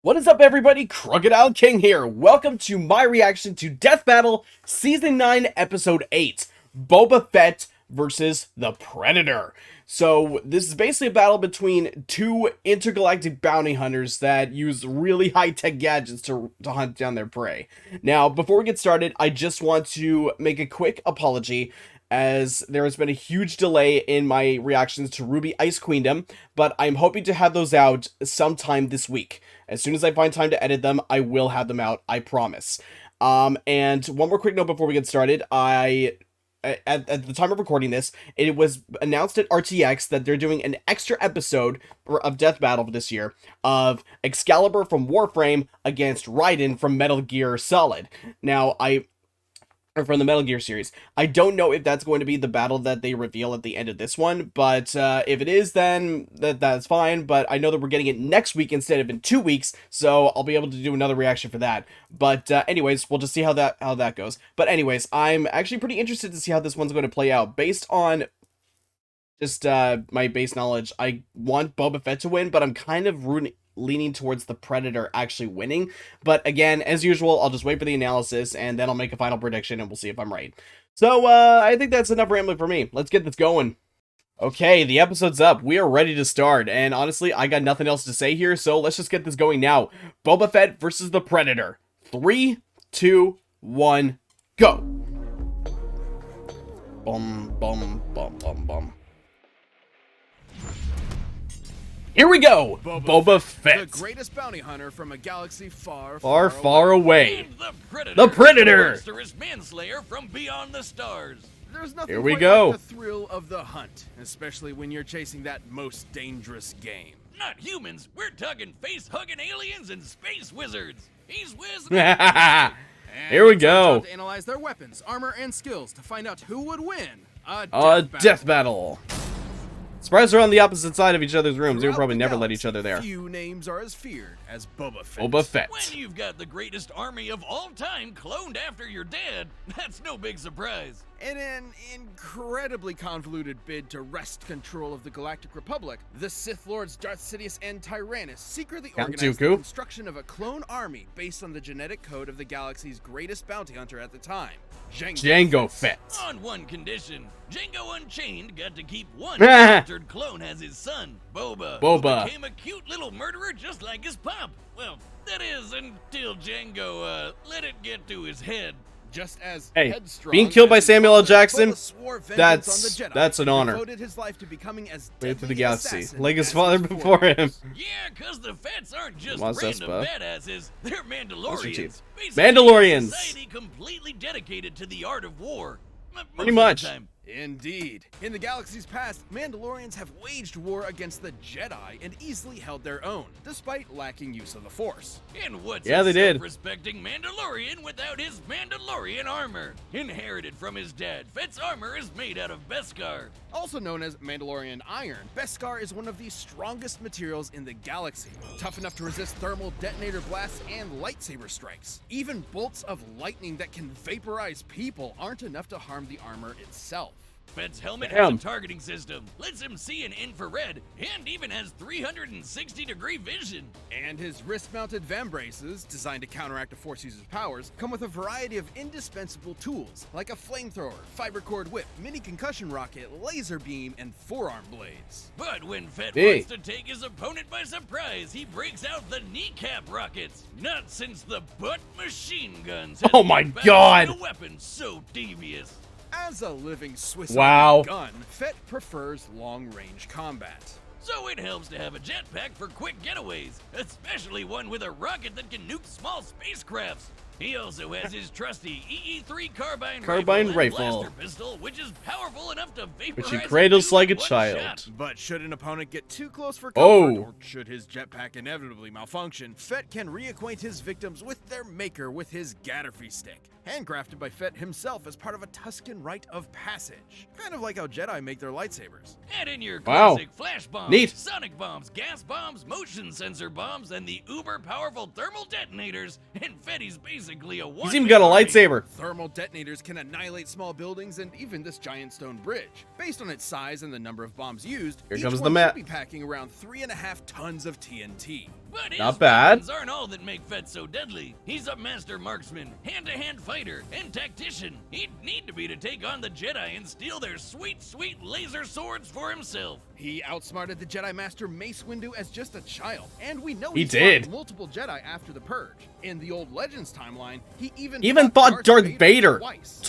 What is up, everybody? Crocodile King here. Welcome to my reaction to Death Battle Season 9, Episode 8, Boba Fett versus the Predator. So, this is basically a battle between two intergalactic bounty hunters that use really high-tech gadgets to hunt down their prey. Now, before we get started, I just want to make a quick apology, as there has been a huge delay in my reactions to RWBY Ice Queendom, but I'm hoping to have those out sometime this week. As soon as I find time to edit them, I will have them out, I promise. And one more quick note before we get started. At the time of recording this, it was announced at RTX that they're doing an extra episode of Death Battle this year of Excalibur from Warframe against Raiden from Metal Gear Solid. Now, from the Metal Gear series. I don't know if that's going to be the battle that they reveal at the end of this one, but if it is, then that's fine. But I know that we're getting it next week instead of in 2 weeks, so I'll be able to do another reaction for that. But anyways, we'll just see how that goes. But anyways, I'm actually pretty interested to see how this one's going to play out. Based on just my base knowledge, I want Boba Fett to win, but I'm kind of leaning towards the Predator actually winning. But again, as usual, I'll just wait for the analysis and then I'll make a final prediction and we'll see if I'm right. So I think that's enough rambling for me. Let's get this going. Okay, the episode's up. We are ready to start, and honestly, I got nothing else to say here, so let's just get this going now. Boba Fett versus the Predator. 3, 2, 1, go. Bum, bum, bum, bum, bum. Here we go! Boba Fett. The greatest bounty hunter from a galaxy far, far away. The Predator! Monstrous manslayer from beyond the stars. There's nothing Here we quite go. like the thrill of the hunt, especially when you're chasing that most dangerous game. Not humans, we're talking face-hugging aliens and space wizards. He's whizzing. And Here we it's our go. job to analyze their weapons, armor, and skills to find out who would win A death battle. Surprised they're on the opposite side of each other's rooms. They would probably never let each other there. Few names are as feared as Boba Fett. Boba Fett. When you've got the greatest army of all time cloned after you're dead, that's no big surprise. In an incredibly convoluted bid to wrest control of the Galactic Republic, the Sith Lords Darth Sidious and Tyrannus secretly Count organized the Dooku. construction of a clone army based on the genetic code of the galaxy's greatest bounty hunter at the time, Jango Fett. On one condition, Django Unchained got to keep one altered clone as his son, Boba. Boba. Who became a cute little murderer just like his pop. Well, that is until Django let it get to his head. Just as Hey, headstrong being killed by as his Samuel L. father, Jackson, Boba swore vengeance that's- on the Jedi that's an and honor. devoted his life to becoming as Way through deadly the an galaxy, assassin like his as father before him. Yeah, cause the Fets aren't just What's this, random Bo? badasses, they're Rooster Mandalorians. Teeth. Basically, Mandalorians. A society completely dedicated to the art of war. Pretty Most of much. the time. Indeed. In the galaxy's past, Mandalorians have waged war against the Jedi and easily held their own, despite lacking use of the Force. And what's Yeah, a they did. self-respecting Mandalorian without his Mandalorian armor? Inherited from his dad, Fett's armor is made out of Beskar. Also known as Mandalorian iron, Beskar is one of the strongest materials in the galaxy, tough enough to resist thermal detonator blasts and lightsaber strikes. Even bolts of lightning that can vaporize people aren't enough to harm the armor itself. Fett's helmet Damn. has a targeting system, lets him see in infrared, and even has 360-degree vision. And his wrist-mounted vambraces, designed to counteract a Force user's powers, come with a variety of indispensable tools, like a flamethrower, fiber cord whip, mini concussion rocket, laser beam, and forearm blades. But when Fett Hey. wants to take his opponent by surprise, he breaks out the kneecap rockets. Not since the butt machine guns. has Oh my been God. a weapon so devious. As a living Swiss Wow. Army gun, Fett prefers long-range combat. So it helps to have a jetpack for quick getaways, especially one with a rocket that can nuke small spacecrafts. He also has his trusty EE-3 carbine Carbine and rifle. blaster pistol, which is powerful enough to vaporize Which he a cradles dude like a in one child. shot. But should an opponent get too close for Oh. comfort, or should his jetpack inevitably malfunction, Fett can reacquaint his victims with their maker with his Gatterfee stick, handcrafted by Fett himself as part of a Tusken rite of passage. Kind of like how Jedi make their lightsabers. Add in your Wow. classic flash bombs, Neat. sonic bombs, gas bombs, motion sensor bombs, and the uber-powerful thermal detonators, and Fetty's basically a one. He's even got a lightsaber. Thermal detonators can annihilate small buildings and even this giant stone bridge. Based on its size and the number of bombs used, Here each comes the one map. should be packing around 3.5 tons of TNT. But his Not bad. weapons aren't all that make Fett so deadly. He's a master marksman, hand-to-hand fighter, and tactician. He'd need to be to take on the Jedi and steal their sweet, sweet laser swords for himself. He outsmarted the Jedi Master Mace Windu as just a child, and we know He fought did. multiple Jedi after the Purge. In the old Legends timeline, he even fought Darth Vader twice.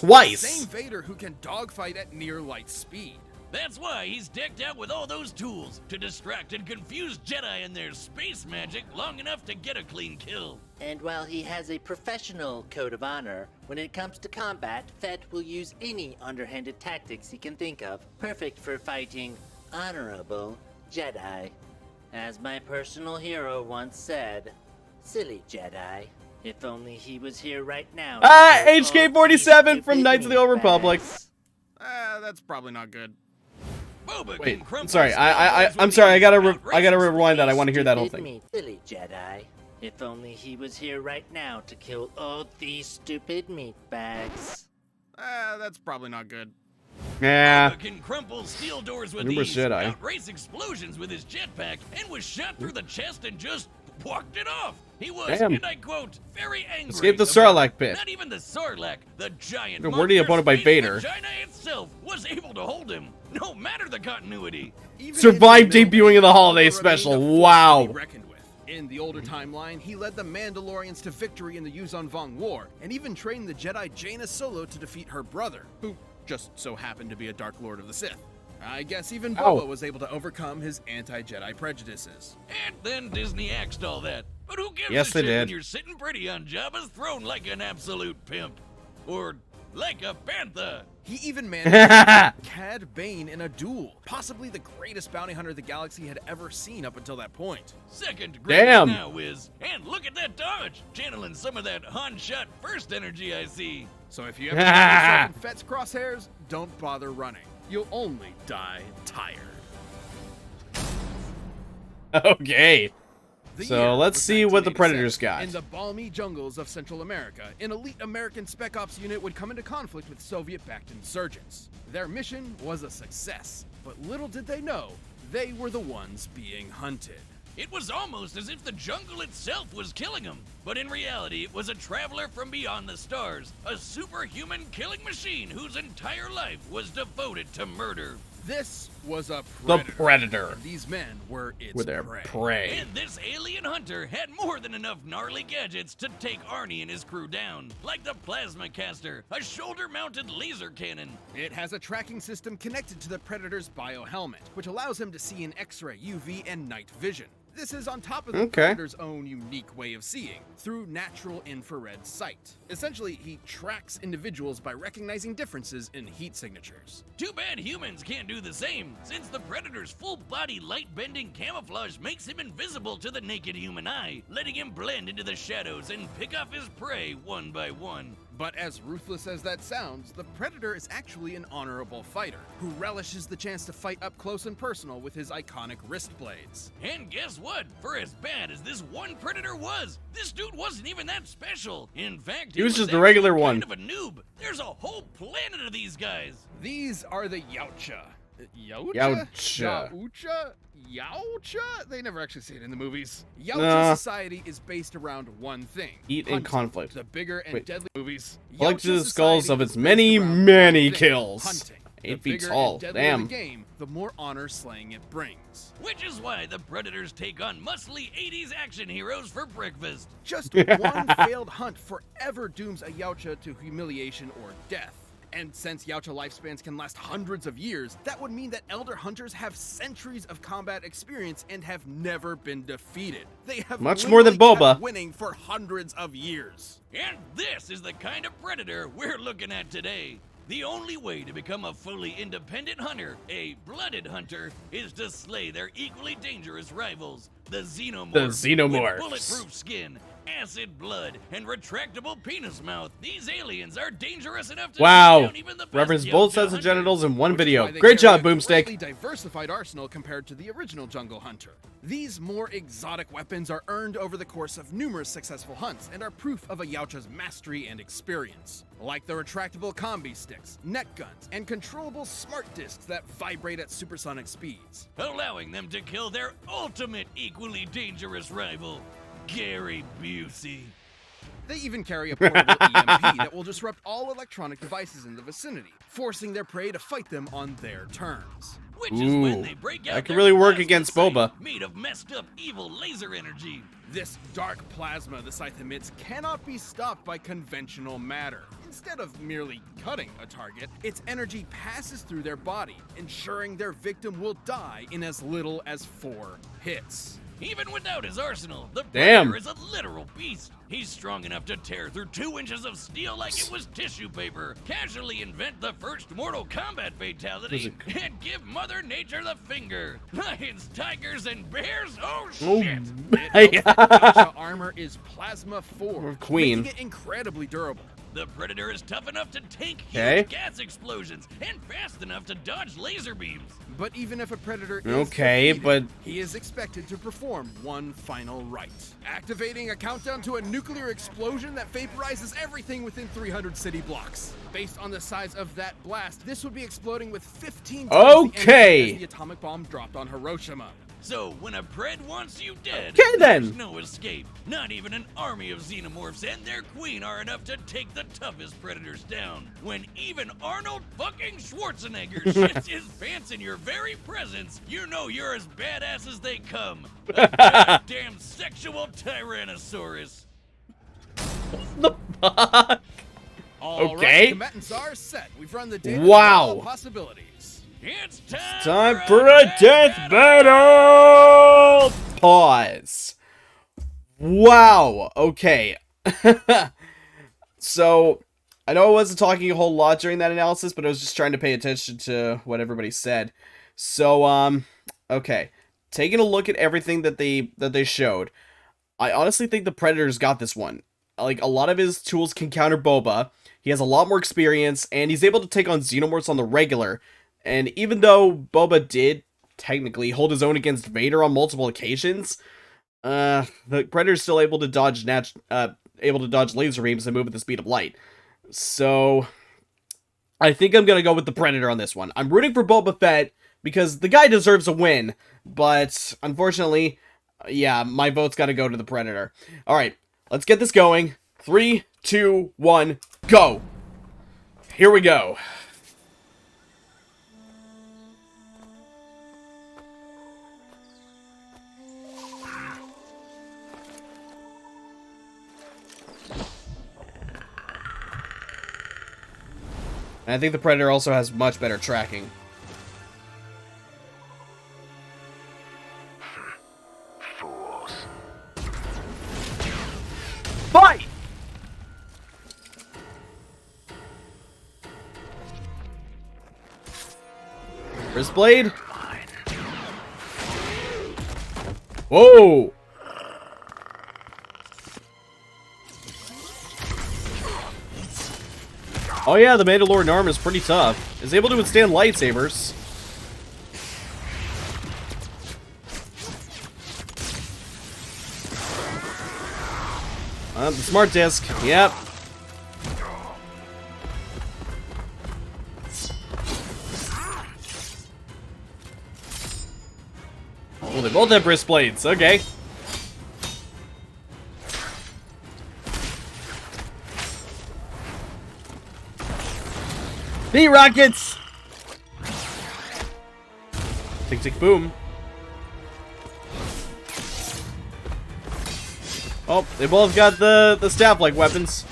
The same Vader who can dogfight at near light speed. That's why he's decked out with all those tools to distract and confuse Jedi and their space magic long enough to get a clean kill. And while he has a professional code of honor, when it comes to combat, Fett will use any underhanded tactics he can think of, perfect for fighting honorable Jedi. As my personal hero once said, silly Jedi. If only he was here right now. HK47 from Knights of the Old Republic. That's probably not good. Boba Wait, can crumple sorry. swords I'm with sorry. I his gotta outrageous rewind that. I want to hear that whole Stupid thing. meat, silly Jedi. If only he was here right now to kill all these stupid meat bags. That's probably not good. Yeah. Boba can crumple steel doors with Remember ease, Jedi. outrace explosions with his jetpack, and was shot through the chest and just walked it off. He was, Damn. and I quote, very angry. Escape the about- Sarlacc pit. Not even the Sarlacc, the giant You're worthy opponent by space Vader. vagina itself was able to hold him, no matter the continuity. Even Survived in the debuting in the Boba holiday remained special. a force to Wow. be reckoned with. In the older timeline, he led the Mandalorians to victory in the Yuzon Vong War, and even trained the Jedi Jaina Solo to defeat her brother, who just so happened to be a Dark Lord of the Sith. I guess even Boba was able to overcome his anti-Jedi prejudices. And then Disney axed all that. But who gives Yes, a they shit when did. you're sitting pretty on Jabba's throne like an absolute pimp? Or like a panther? He even managed to beat Cad Bane in a duel, possibly the greatest bounty hunter the galaxy had ever seen up until that point. Second greatest Damn. now is. And look at that dodge! Channeling some of that Han shot first energy I see. So if you ever find yourself in Fett's crosshairs, don't bother running. You'll only die tired. Okay. The So year let's was see what the 1987. Predators got. In the balmy jungles of Central America, an elite American Spec Ops unit would come into conflict with Soviet-backed insurgents. Their mission was a success, but little did they know, they were the ones being hunted. It was almost as if the jungle itself was killing them. But in reality, it was a traveler from beyond the stars, a superhuman killing machine whose entire life was devoted to murder. This was a The predator. Predator. And these men were its With their prey. prey. And this alien hunter had more than enough gnarly gadgets to take Arnie and his crew down, like the plasma caster, a shoulder-mounted laser cannon. It has a tracking system connected to the Predator's biohelmet, which allows him to see in X-ray, UV, and night vision. This is on top of the Okay. Predator's own unique way of seeing, through natural infrared sight. Essentially, he tracks individuals by recognizing differences in heat signatures. Too bad humans can't do the same, since the Predator's full-body light-bending camouflage makes him invisible to the naked human eye, letting him blend into the shadows and pick off his prey one by one. But as ruthless as that sounds, the Predator is actually an honorable fighter, who relishes the chance to fight up close and personal with his iconic wrist blades. And guess what? For as bad as this one Predator was, this dude wasn't even that special. In fact, He was just a regular actually one. kind of a noob. There's a whole planet of these guys. These are the Yautja. Yautja? Yautja. Yautja? Yautja? They never actually say it in the movies. Yautja Nah. society is based around one thing. Eat in hunting. conflict. The bigger and Wait. deadly movies. Collect Yautja the skulls society of its is based many, around many one thing, kills. Hunting. 8 The feet bigger tall. and deadlier Damn. the game, the more honor slaying it brings. Which is why the Predators take on muscly 80s action heroes for breakfast. Just one failed hunt forever dooms a Yautja to humiliation or death. And since Yautja lifespans can last hundreds of years, that would mean that Elder Hunters have centuries of combat experience and have never been defeated. They have Much more than literally kept Boba. winning for hundreds of years. And this is the kind of Predator we're looking at today. The only way to become a fully independent hunter, a blooded hunter, is to slay their equally dangerous rivals, the Xenomorphs. The Xenomorphs. With bulletproof skin, acid blood, and retractable penis mouth. These aliens are dangerous enough to Wow. take down even the best Reference both sets of hunters. genitals in one Which is video. why they Great carry job, a Boomstick. greatly diversified arsenal compared to the original Jungle Hunter. These more exotic weapons are earned over the course of numerous successful hunts and are proof of a Yautja's mastery and experience. Like the retractable combi sticks, net guns, and controllable smart discs that vibrate at supersonic speeds. Allowing them to kill their ultimate equally dangerous rival, Gary Busey. They even carry a portable EMP that will disrupt all electronic devices in the vicinity, forcing their prey to fight them on their terms. Which is when Ooh, they break out that could their really work plasma against sight Boba. made of messed up evil laser energy. This dark plasma the scythe emits cannot be stopped by conventional matter. Instead of merely cutting a target, its energy passes through their body, ensuring their victim will die in as little as 4 hits. Even without his arsenal, the Damn. Predator is a literal beast. He's strong enough to tear through 2 inches of steel like it was tissue paper, casually invent the first Mortal Kombat fatality, and give Mother Nature the finger. Lions, tigers, and bears? Oh Oh, shit! Yautja armor is plasma 4, Queen. making it incredibly durable. The Predator is tough enough to tank Okay. huge gas explosions and fast enough to dodge laser beams. But even if a predator is Okay, defeated, but- he is expected to perform one final rite, activating a countdown to a nuclear explosion that vaporizes everything within 300 city blocks. Based on the size of that blast, this would be exploding with 15 times the Okay. energy as the atomic bomb dropped on Hiroshima. So, when a Pred wants you dead, Okay, then. there's no escape. Not even an army of xenomorphs and their queen are enough to take the toughest predators down. When even Arnold fucking Schwarzenegger shits his pants in your very presence, you know you're as badass as they come. A goddamn sexual Tyrannosaurus. The fuck? All Okay. right, combatants are set. We've run the data. Wow. All possibilities. It's Time for a death battle! Pause. Wow. Okay. So, I know I wasn't talking a whole lot during that analysis, but I was just trying to pay attention to what everybody said. So, okay. Taking a look at everything that they showed, I honestly think the Predator's got this one. Like, a lot of his tools can counter Boba. He has a lot more experience, and he's able to take on Xenomorphs on the regular. And even though Boba did technically hold his own against Vader on multiple occasions, the Predator's still able to dodge laser beams and move at the speed of light. So I think I'm gonna go with the Predator on this one. I'm rooting for Boba Fett because the guy deserves a win, but unfortunately, yeah, my vote's gotta go to the Predator. All right, let's get this going. 3, 2, 1, go! Here we go. And I think the Predator also has much better tracking. Fools. Fight! Wrist blade? Whoa! Oh yeah, the Mandalorian armor is pretty tough. It's able to withstand lightsabers. The smart disc, yep. Oh, they both have wrist blades, okay. B rockets! Tick tick boom. Oh, they both got the staff-like weapons.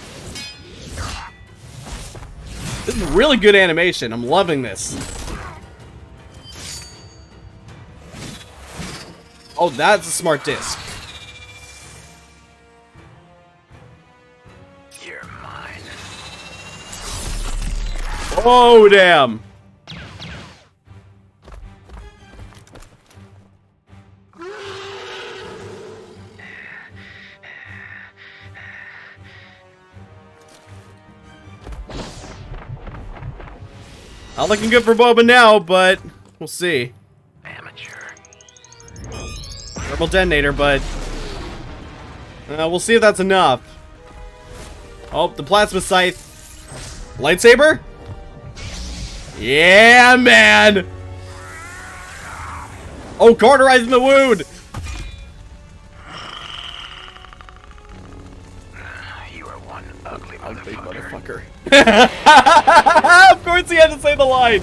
This is really good animation. I'm loving this. Oh, that's a smart disc. You're mine. Oh, damn. Not looking good for Boba now, but we'll see. Amateur. Thermal detonator, but we'll see if that's enough. Oh, the plasma scythe. Lightsaber? Yeah, man! Oh, cauterizing the wound! You are one ugly motherfucker. Of course he had to say the line!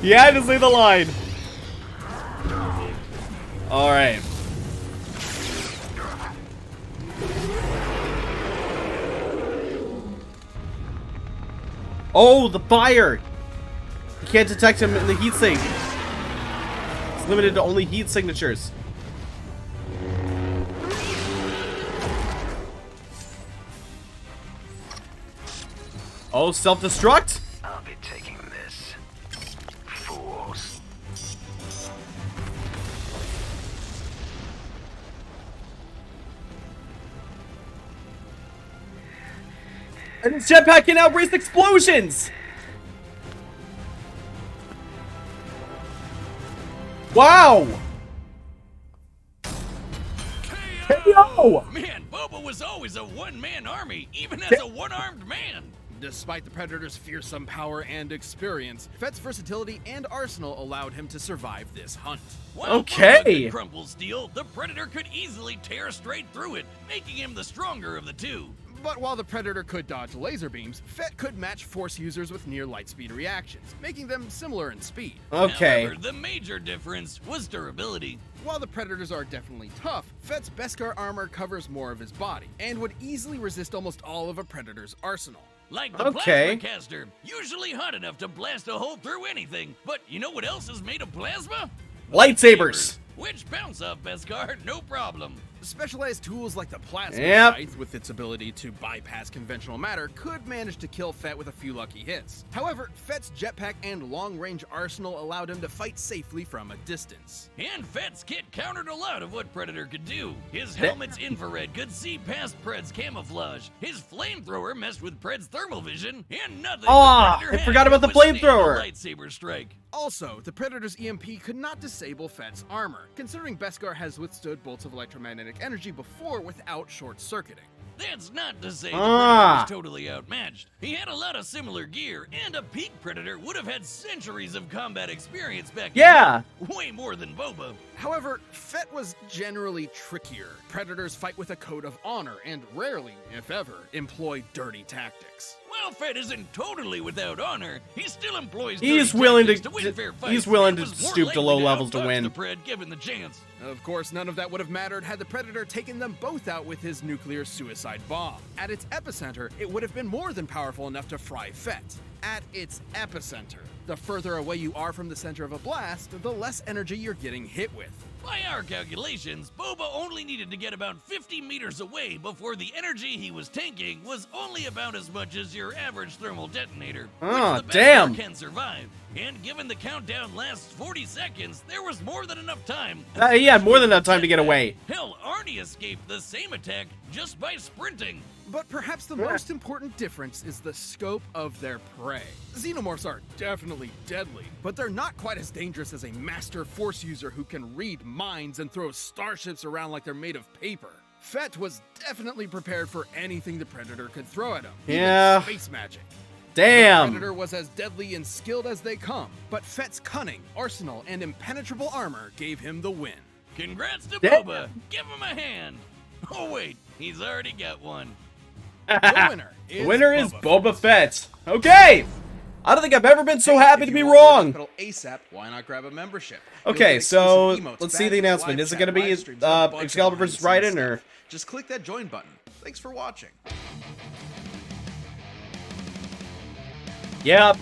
He had to say the line! Alright. Oh, the fire! You can't detect him in the heat sink. It's limited to only heat signatures. Oh, self-destruct? I'll be taking this. Fools. And his jetpack can outbrace explosions! Wow! KO! Man, Boba was always a one-man army, even as a one-armed man. Despite the Predator's fearsome power and experience, Fett's versatility and arsenal allowed him to survive this hunt. While Okay. Boba could crumple steel, the Predator could easily tear straight through it, making him the stronger of the two. But while the Predator could dodge laser beams, Fett could match Force users with near light speed reactions, making them similar in speed. Okay. However, the major difference was durability. While the Predators are definitely tough, Fett's Beskar armor covers more of his body, and would easily resist almost all of a Predator's arsenal. Like the Okay. plasma caster, usually hot enough to blast a hole through anything. But you know what else is made of plasma? Lightsabers! Which bounce off Beskar, no problem. Specialized tools like the plasma Yep. scythe, with its ability to bypass conventional matter, could manage to kill Fett with a few lucky hits. However, Fett's jetpack and long-range arsenal allowed him to fight safely from a distance. And Fett's kit countered a lot of what Predator could do. His helmet's infrared could see past Pred's camouflage. His flamethrower messed with Pred's thermal vision, and nothing Ah, the Predator I had forgot about could the withstand a flamethrower. lightsaber strike. Also, the Predator's EMP could not disable Fett's armor, considering Beskar has withstood bolts of electromagnetic energy before without short-circuiting. That's not to say the Ah. Predator was totally outmatched. He had a lot of similar gear, and a peak Predator would have had centuries of combat experience back Yeah! then. Way more than Boba. However, Fett was generally trickier. Predators fight with a code of honor and rarely, if ever, employ dirty tactics. While Fett isn't totally without honor, he still employs He's dirty willing tactics to- win fair fights. he's willing and to was more stoop to likely low levels to outfox win. the Pred given the chance. Of course, none of that would have mattered had the Predator taken them both out with his nuclear suicide bomb. At its epicenter, it would have been more than powerful enough to fry Fett. At its epicenter. The further away you are from the center of a blast, the less energy you're getting hit with. By our calculations, Boba only needed to get about 50 meters away before the energy he was tanking was only about as much as your average thermal detonator, Oh, which the damn. Beskar can survive. And given the countdown lasts 40 seconds, there was more than enough time. He had more than enough time to get away. Hell, Arnie escaped the same attack just by sprinting. But perhaps the most important difference is the scope of their prey. Xenomorphs are definitely deadly, but they're not quite as dangerous as a master Force user who can read minds and throw starships around like they're made of paper. Fett was definitely prepared for anything the Predator could throw at him. even Yeah. Space magic. Damn! The Predator was as deadly and skilled as they come, but Fett's cunning, arsenal, and impenetrable armor gave him the win. Congrats to Damn. Boba. Give him a hand. Oh wait, he's already got one. The winner The is winner is Boba Boba Fett. Okay! I don't think I've ever been so happy If to you be want more wrong. Pedal ASAP, why not grab a membership? Okay, You'll get so exclusive emotes, let's see the badges, announcement. live Is it chat, gonna be live streams, and a bunch of Excalibur versus behind-the-scenes Raiden, or? stuff. Just click that join button. Thanks for watching. Yep.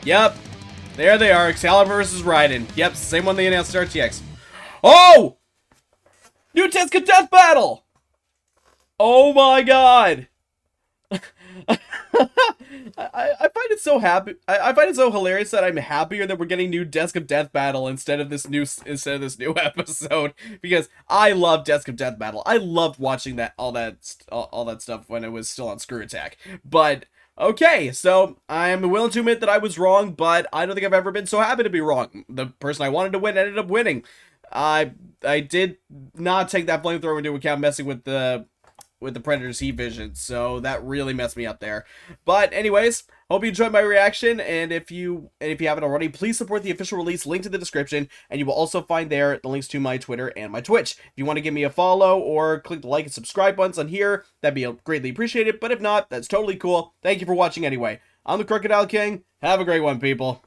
Yep. There they are. Excalibur versus Raiden. Yep, same one they announced at RTX. Oh! New Tesca Death Battle! Oh my god! I find it so happy. I find it so hilarious that I'm happier that we're getting new Desk of Death Battle instead of this new episode, because I love Desk of Death Battle. I loved watching all that stuff when it was still on Screw Attack. But Okay, so I'm willing to admit that I was wrong, but I don't think I've ever been so happy to be wrong. The person I wanted to win ended up winning. I did not take that flamethrower into account, messing with the Predator's heat vision, so that really messed me up there. But anyways, hope you enjoyed my reaction, and if you haven't already, please support the official release, link in the description, and you will also find there the links to my Twitter and my Twitch. If you want to give me a follow or click the like and subscribe buttons on here, that'd be greatly appreciated, but if not, that's totally cool. Thank you for watching anyway. I'm the Crocodile King. Have a great one, people.